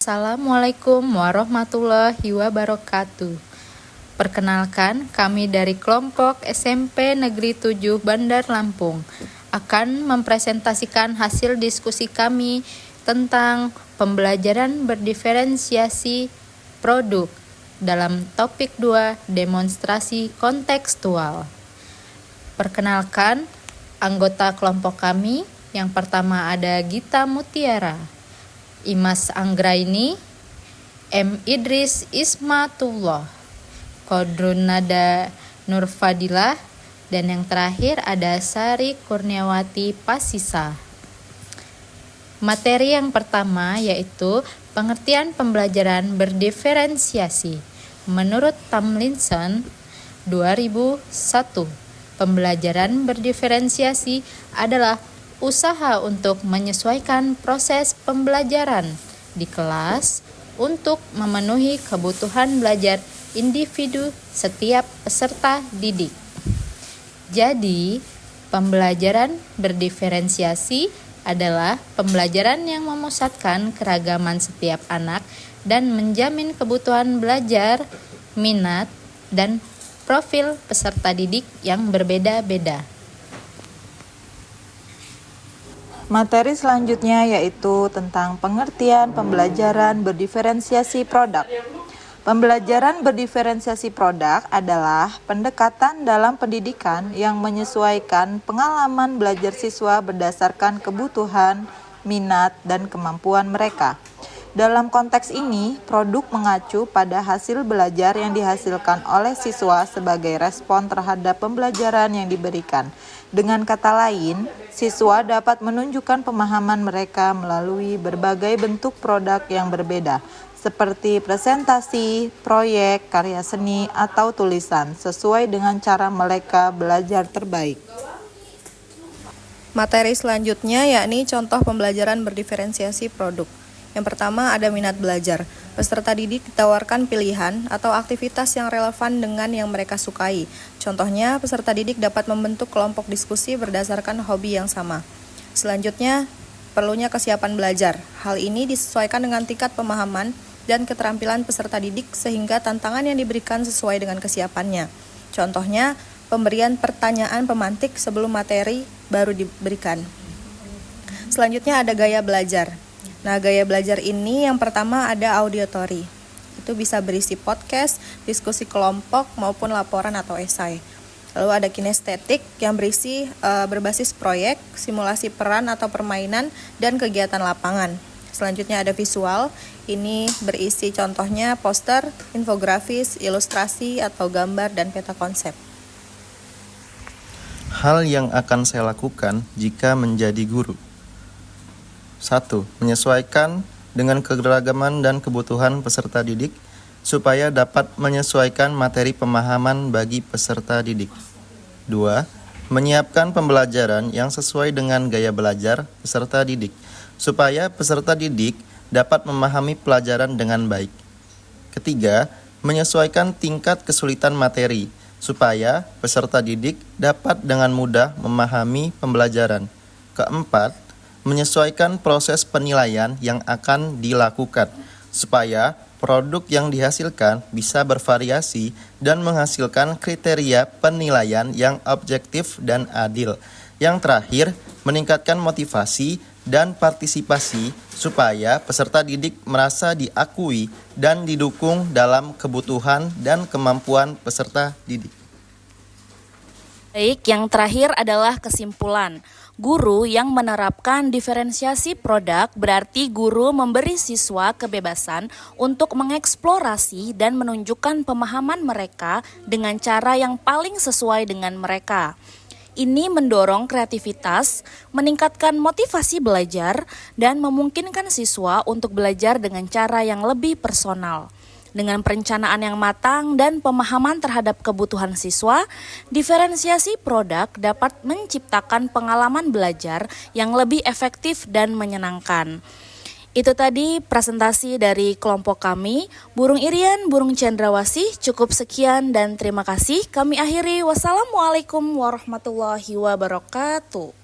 Assalamualaikum warahmatullahi wabarakatuh. Perkenalkan, kami dari kelompok SMP Negeri 7 Bandar Lampung akan mempresentasikan hasil diskusi kami tentang pembelajaran berdiferensiasi produk dalam topik 2 demonstrasi kontekstual. Perkenalkan, anggota kelompok kami yang pertama ada Gita Mutiara, Imas Anggraini, M. Idris Ismatullah, Kodrunada Nurfadilah, dan yang terakhir ada Sari Kurniawati Pasisa. Materi yang pertama yaitu pengertian pembelajaran berdiferensiasi. Menurut Tomlinson 2001, pembelajaran berdiferensiasi adalah usaha untuk menyesuaikan proses pembelajaran di kelas untuk memenuhi kebutuhan belajar individu setiap peserta didik. Jadi, pembelajaran berdiferensiasi adalah pembelajaran yang memusatkan keragaman setiap anak dan menjamin kebutuhan belajar, minat, dan profil peserta didik yang berbeda-beda. Materi selanjutnya yaitu tentang pengertian pembelajaran berdiferensiasi produk. Pembelajaran berdiferensiasi produk adalah pendekatan dalam pendidikan yang menyesuaikan pengalaman belajar siswa berdasarkan kebutuhan, minat, dan kemampuan mereka. Dalam konteks ini, produk mengacu pada hasil belajar yang dihasilkan oleh siswa sebagai respon terhadap pembelajaran yang diberikan. Dengan kata lain, siswa dapat menunjukkan pemahaman mereka melalui berbagai bentuk produk yang berbeda, seperti presentasi, proyek, karya seni, atau tulisan, sesuai dengan cara mereka belajar terbaik. Materi selanjutnya yakni contoh pembelajaran berdiferensiasi produk. Yang pertama ada minat belajar. Peserta didik ditawarkan pilihan atau aktivitas yang relevan dengan yang mereka sukai. Contohnya, peserta didik dapat membentuk kelompok diskusi berdasarkan hobi yang sama. Selanjutnya, perlunya kesiapan belajar. Hal ini disesuaikan dengan tingkat pemahaman dan keterampilan peserta didik sehingga tantangan yang diberikan sesuai dengan kesiapannya. Contohnya, pemberian pertanyaan pemantik sebelum materi baru diberikan. Selanjutnya ada gaya belajar. Nah, gaya belajar ini yang pertama ada auditory. Itu bisa berisi podcast, diskusi kelompok, maupun laporan atau esai. Lalu ada kinestetik yang berisi berbasis proyek, simulasi peran atau permainan, dan kegiatan lapangan. Selanjutnya ada visual. Ini berisi contohnya poster, infografis, ilustrasi atau gambar, dan peta konsep. Hal yang akan saya lakukan jika menjadi guru. 1. Menyesuaikan dengan keragaman dan kebutuhan peserta didik supaya dapat menyesuaikan materi pemahaman bagi peserta didik. 2. Menyiapkan pembelajaran yang sesuai dengan gaya belajar peserta didik supaya peserta didik dapat memahami pelajaran dengan baik. 3. Menyesuaikan tingkat kesulitan materi supaya peserta didik dapat dengan mudah memahami pembelajaran. 4. Menyesuaikan proses penilaian yang akan dilakukan supaya produk yang dihasilkan bisa bervariasi dan menghasilkan kriteria penilaian yang objektif dan adil. Yang terakhir, meningkatkan motivasi dan partisipasi supaya peserta didik merasa diakui dan didukung dalam kebutuhan dan kemampuan peserta didik. Baik, yang terakhir adalah kesimpulan. Guru yang menerapkan diferensiasi produk berarti guru memberi siswa kebebasan untuk mengeksplorasi dan menunjukkan pemahaman mereka dengan cara yang paling sesuai dengan mereka. Ini mendorong kreativitas, meningkatkan motivasi belajar, dan memungkinkan siswa untuk belajar dengan cara yang lebih personal. Dengan perencanaan yang matang dan pemahaman terhadap kebutuhan siswa, diferensiasi produk dapat menciptakan pengalaman belajar yang lebih efektif dan menyenangkan. Itu tadi presentasi dari kelompok kami, Burung Irian, Burung Cendrawasih. Cukup sekian dan terima kasih. Kami akhiri. Wassalamualaikum warahmatullahi wabarakatuh.